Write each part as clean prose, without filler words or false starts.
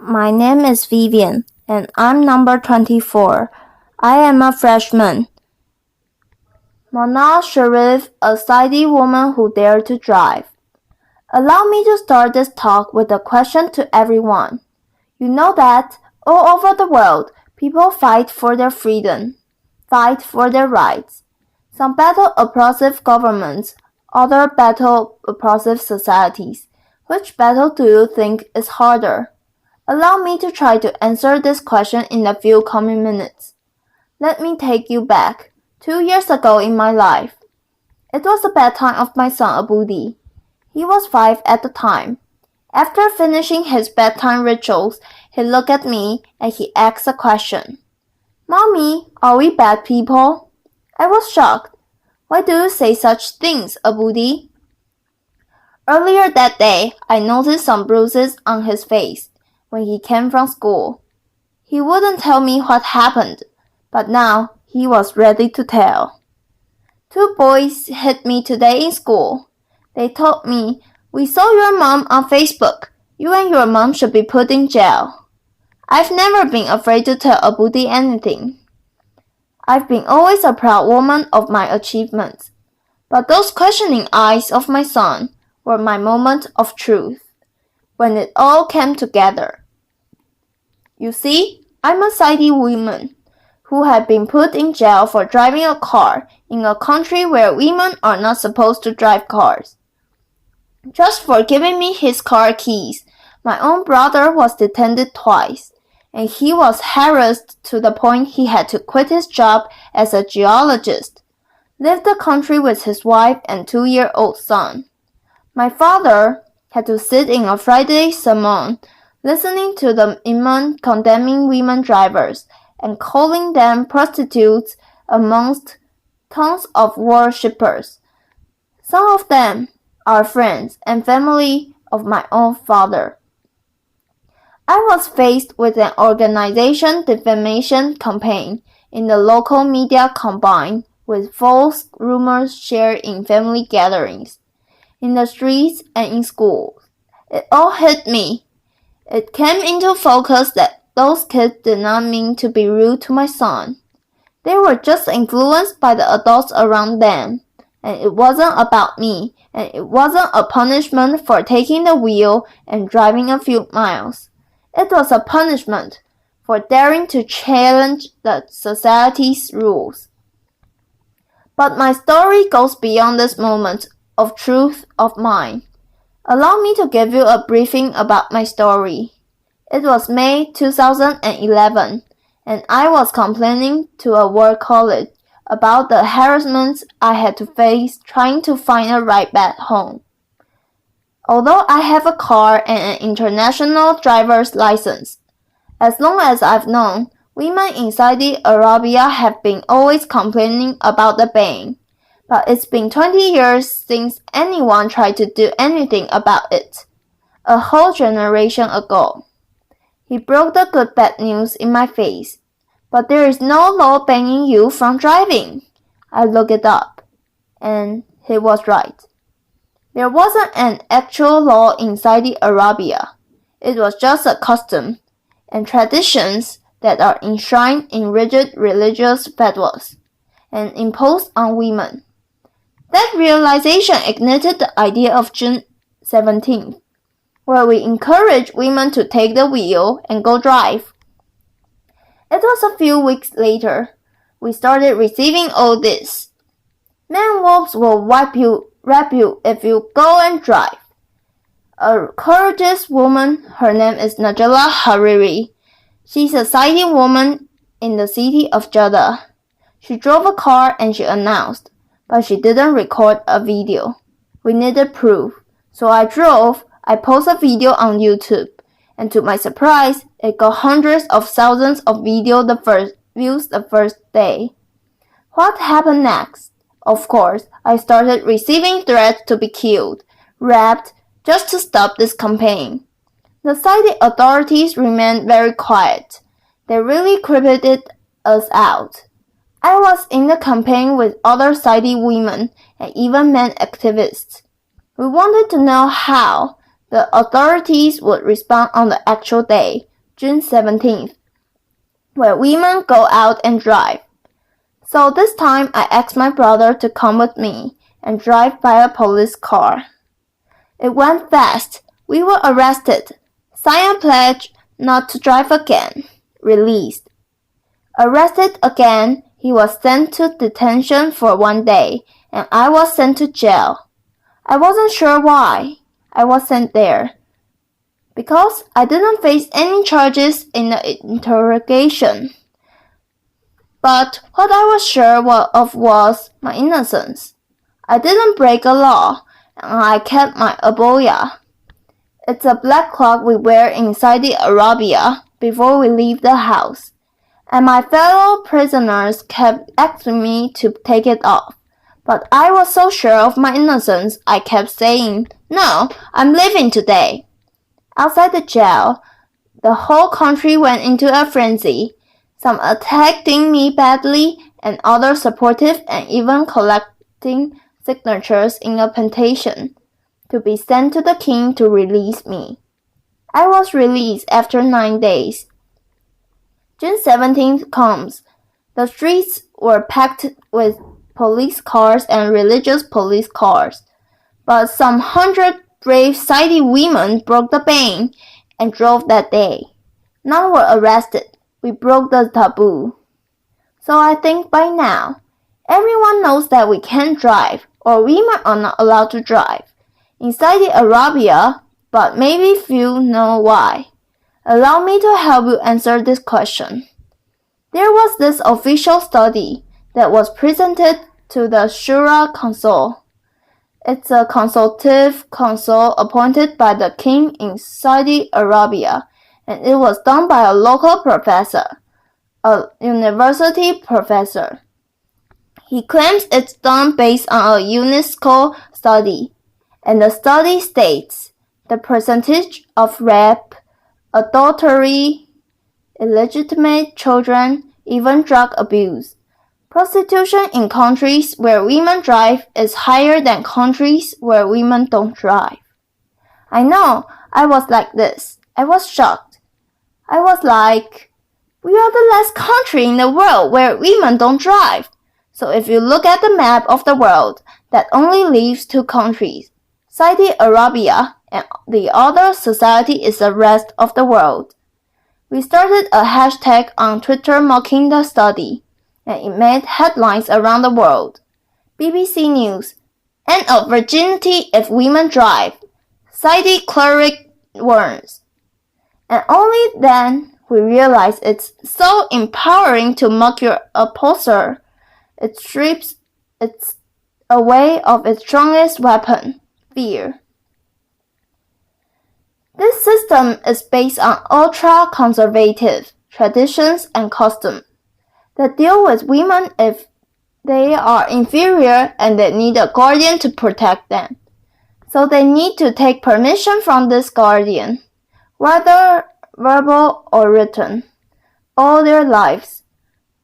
My name is Vivian, and I'm number 24. I am a freshman. Manal Sharif, a Saudi woman who dared to drive. Allow me to start this talk with a question to everyone. You know that, all over the world, people fight for their freedom, fight for their rights. Some battle oppressive governments, others battle oppressive societies. Which battle do you think is harder? Allow me to try to answer this question in a few coming minutes. Let me take you back, 2 years ago in my life. It was the bedtime of my son Abudi. He was 5 at the time. After finishing his bedtime rituals, he looked at me and he asked a question. Mommy, are we bad people? I was shocked. Why do you say such things, Abudi? Earlier that day, I noticed some bruises on his face when he came from school. He wouldn't tell me what happened, but now he was ready to tell. 2 boys hit me today in school. They told me, we saw your mom on Facebook. You and your mom should be put in jail. I've never been afraid to tell Abudi anything. I've been always a proud woman of my achievements, but those questioning eyes of my son were my moment of truth. When it all came together. You see, I'm a Saudi woman who had been put in jail for driving a car in a country where women are not supposed to drive cars. Just for giving me his car keys, my own brother was detained twice, and he was harassed to the point he had to quit his job as a geologist, leave the country with his wife and 2-year-old son. My father had to sit in a Friday sermon, listening to the imam condemning women drivers and calling them prostitutes amongst tons of worshippers. Some of them are friends and family of my own father. I was faced with an organization defamation campaign in the local media combined with false rumors shared in family gatherings, in the streets and in schools. It all hit me. It came into focus that those kids did not mean to be rude to my son. They were just influenced by the adults around them, and it wasn't about me, and it wasn't a punishment for taking the wheel and driving a few miles. It was a punishment for daring to challenge the society's rules. But my story goes beyond this moment of truth of mine. Allow me to give you a briefing about my story. It was May 2011, and I was complaining to a work colleague about the harassment I had to face trying to find a ride back home. Although I have a car and an international driver's license, as long as I've known, women in Saudi Arabia have been always complaining about the ban. But it's been 20 years since anyone tried to do anything about it. A whole generation ago. He broke the good bad news in my face. But there is no law banning you from driving. I looked it up. And he was right. There wasn't an actual law in Saudi Arabia. It was just a custom and traditions that are enshrined in rigid religious fatwas and imposed on women. That realization ignited the idea of June 17th, where we encourage women to take the wheel and go drive. It was a few weeks later, we started receiving all this. Man wolves will rap you if you go and drive. A courageous woman, her name is Najla Hariri. She's a Saudi woman in the city of Jeddah. She drove a car and she announced, but she didn't record a video. We needed proof. So I posted a video on YouTube, and to my surprise, it got hundreds of thousands of views the first day. What happened next? Of course, I started receiving threats to be killed, raped, just to stop this campaign. The Saudi authorities remained very quiet. They really creeped us out. I was in the campaign with other Saudi women and even men activists. We wanted to know how the authorities would respond on the actual day June 17th, where women go out and drive. So this time I asked my brother to come with me and drive by a police car. It went fast. We were arrested. Sign a pledge not to drive again. Released. Arrested again, he was sent to detention for 1 day, and I was sent to jail. I wasn't sure why I was sent there, because I didn't face any charges in the interrogation. But what I was sure of was my innocence. I didn't break a law, and I kept my abaya. It's a black cloth we wear in Saudi Arabia before we leave the house, and my fellow prisoners kept asking me to take it off. But I was so sure of my innocence, I kept saying, "No, I'm leaving today." Outside the jail, the whole country went into a frenzy, some attacking me badly and others supportive and even collecting signatures in a petition to be sent to the king to release me. I was released after 9 days. June 17th comes. The streets were packed with police cars and religious police cars, but some 100 brave Saudi women broke the ban and drove that day. None were arrested. We broke the taboo. So I think by now, everyone knows that we can't drive, or women are not allowed to drive in Saudi Arabia, but maybe few know why. Allow me to help you answer this question. There was this official study that was presented to the Shura Council. It's a consultative council appointed by the king in Saudi Arabia, and it was done by a local professor, a university professor. He claims it's done based on a UNESCO study, and the study states the percentage of rape, adultery, illegitimate children, even drug abuse. Prostitution in countries where women drive is higher than countries where women don't drive. I know, I was like this. I was shocked. I was like, we are the last country in the world where women don't drive. So if you look at the map of the world, that only leaves 2 countries, Saudi Arabia, and the other society is the rest of the world. We started a hashtag on Twitter mocking the study, and it made headlines around the world. BBC News, end of virginity if women drive, Saudi cleric warns. And only then we realized it's so empowering to mock your oppressor. It strips it away of its strongest weapon, fear. This system is based on ultra-conservative traditions and customs that deal with women if they are inferior and they need a guardian to protect them. So they need to take permission from this guardian, whether verbal or written, all their lives.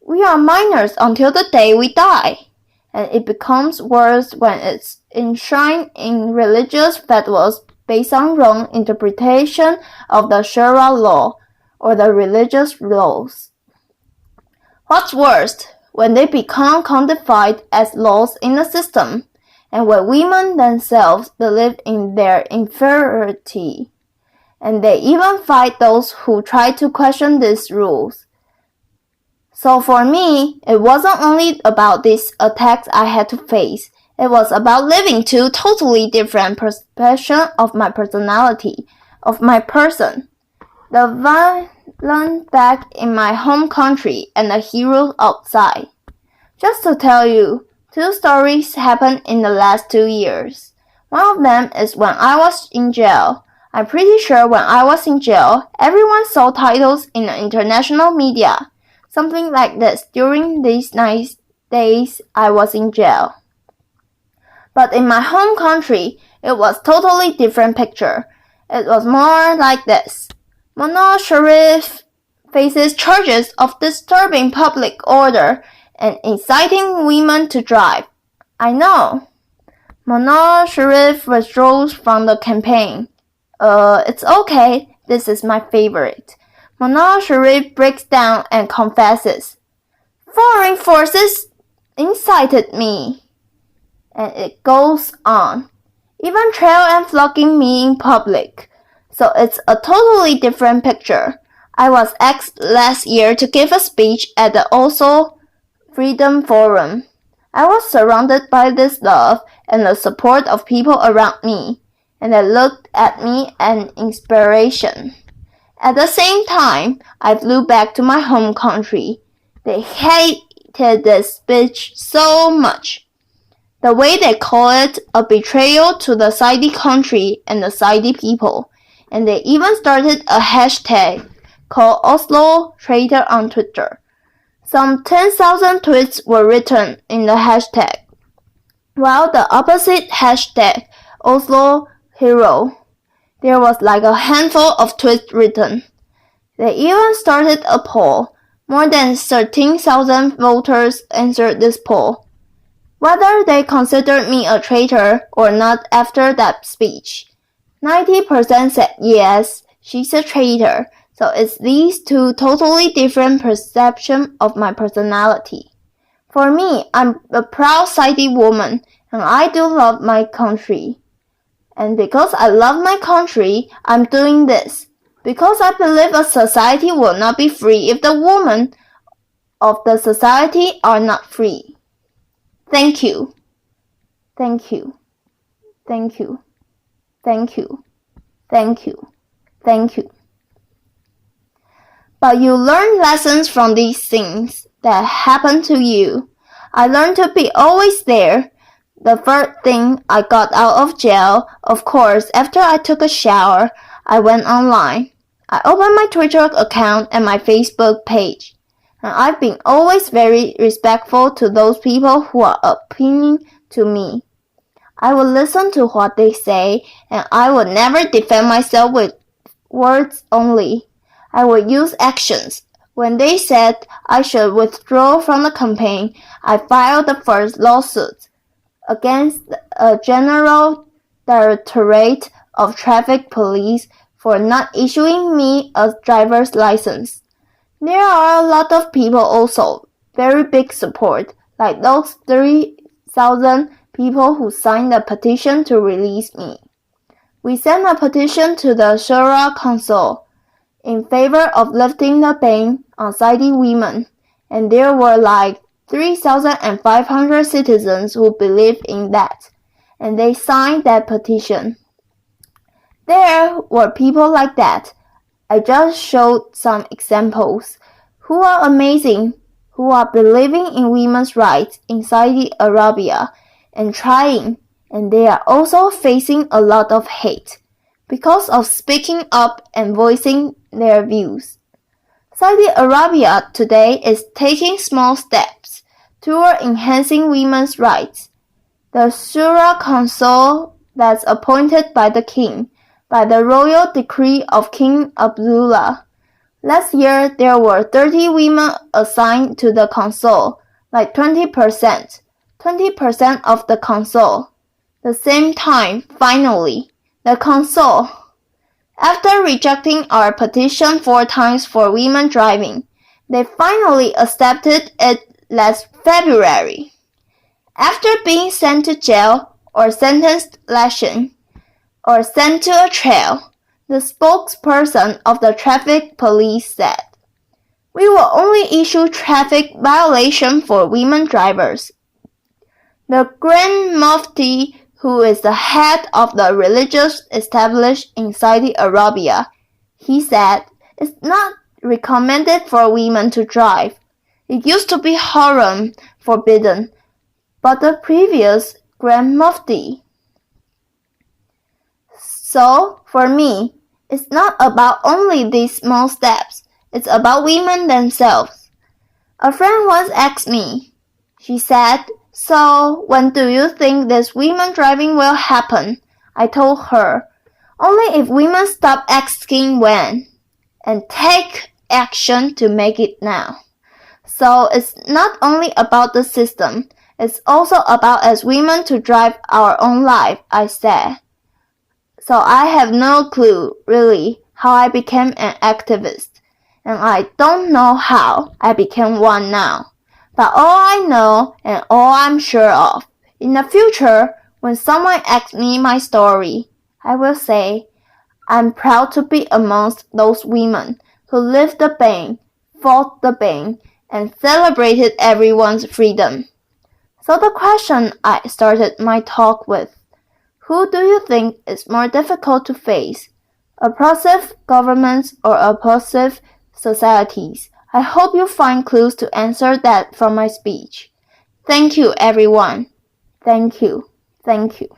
We are minors until the day we die, and it becomes worse when it's enshrined in religious fatwas based on wrong interpretation of the Sharia law or the religious laws. What's worse, when they become codified as laws in the system, and when women themselves believe in their inferiority, and they even fight those who try to question these rules. So for me, it wasn't only about these attacks I had to face. It was about living 2 totally different perceptions of my personality, of my person. The villain back in my home country and the hero outside. Just to tell you, 2 stories happened in the last 2 years. One of them is when I was in jail. I'm pretty sure when I was in jail, everyone saw titles in the international media. Something like this during these 9 days I was in jail. But in my home country, it was totally different picture. It was more like this. Manal al-Sharif faces charges of disturbing public order and inciting women to drive. I know. Manal al-Sharif withdraws from the campaign. It's okay. This is my favorite. Manal al-Sharif breaks down and confesses. Foreign forces incited me. And it goes on. Even trail and flogging me in public. So it's a totally different picture. I was asked last year to give a speech at the Oslo Freedom Forum. I was surrounded by this love and the support of people around me, and they looked at me as inspiration. At the same time, I flew back to my home country. They hated this speech so much. The way they call it a betrayal to the Saudi country and the Saudi people, and they even started a hashtag called Oslo Traitor on Twitter. Some 10,000 tweets were written in the hashtag, while the opposite hashtag, Oslo Hero, there was like a handful of tweets written. They even started a poll. More than 13,000 voters answered this poll, whether they considered me a traitor or not after that speech. 90% said yes, she's a traitor. So it's these two totally different perceptions of my personality. For me, I'm a proud Saudi woman, and I do love my country. And because I love my country, I'm doing this. Because I believe a society will not be free if the women of the society are not free. Thank you. Thank you. Thank you. Thank you. Thank you. Thank you. But you learn lessons from these things that happen to you. I learned to be always there. The first thing I got out of jail, of course, after I took a shower, I went online. I opened my Twitter account and my Facebook page. And I've been always very respectful to those people who are opinion to me. I will listen to what they say, and I will never defend myself with words only. I will use actions. When they said I should withdraw from the campaign, I filed the first lawsuit against a General Directorate of Traffic Police for not issuing me a driver's license. There are a lot of people also, very big support, like those 3,000 people who signed a petition to release me. We sent a petition to the Shura Council in favor of lifting the ban on Saudi women, and there were like 3,500 citizens who believed in that, and they signed that petition. There were people like that. I just showed some examples who are amazing, who are believing in women's rights in Saudi Arabia and trying, and they are also facing a lot of hate because of speaking up and voicing their views. Saudi Arabia today is taking small steps toward enhancing women's rights. The Shura Council that's appointed by the king, by the royal decree of King Abdullah. Last year, there were 30 women assigned to the council, like 20%. 20% of the council. The same time, finally, the council, after rejecting our petition 4 times for women driving, they finally accepted it last February. After being sent to jail or sentenced lashing or sent to a jail, the spokesperson of the traffic police said, "We will only issue traffic violation for women drivers." The Grand Mufti, who is the head of the religious establishment in Saudi Arabia, he said, "It's not recommended for women to drive. It used to be haram, forbidden, but the previous Grand Mufti." So, for me, it's not about only these small steps. It's about women themselves. A friend once asked me, she said, "So, when do you think this women driving will happen?" I told her, "Only if women stop asking when, and take action to make it now." So it's not only about the system, it's also about as women to drive our own life, I said. So I have no clue, really, how I became an activist. and I don't know how I became one now. But all I know and all I'm sure of, in the future, when someone asks me my story, I will say, I'm proud to be amongst those women who lived the pain, fought the pain, and celebrated everyone's freedom. So the question I started my talk with, who do you think is more difficult to face? Oppressive governments or oppressive societies? I hope you find clues to answer that from my speech. Thank you, everyone. Thank you. Thank you.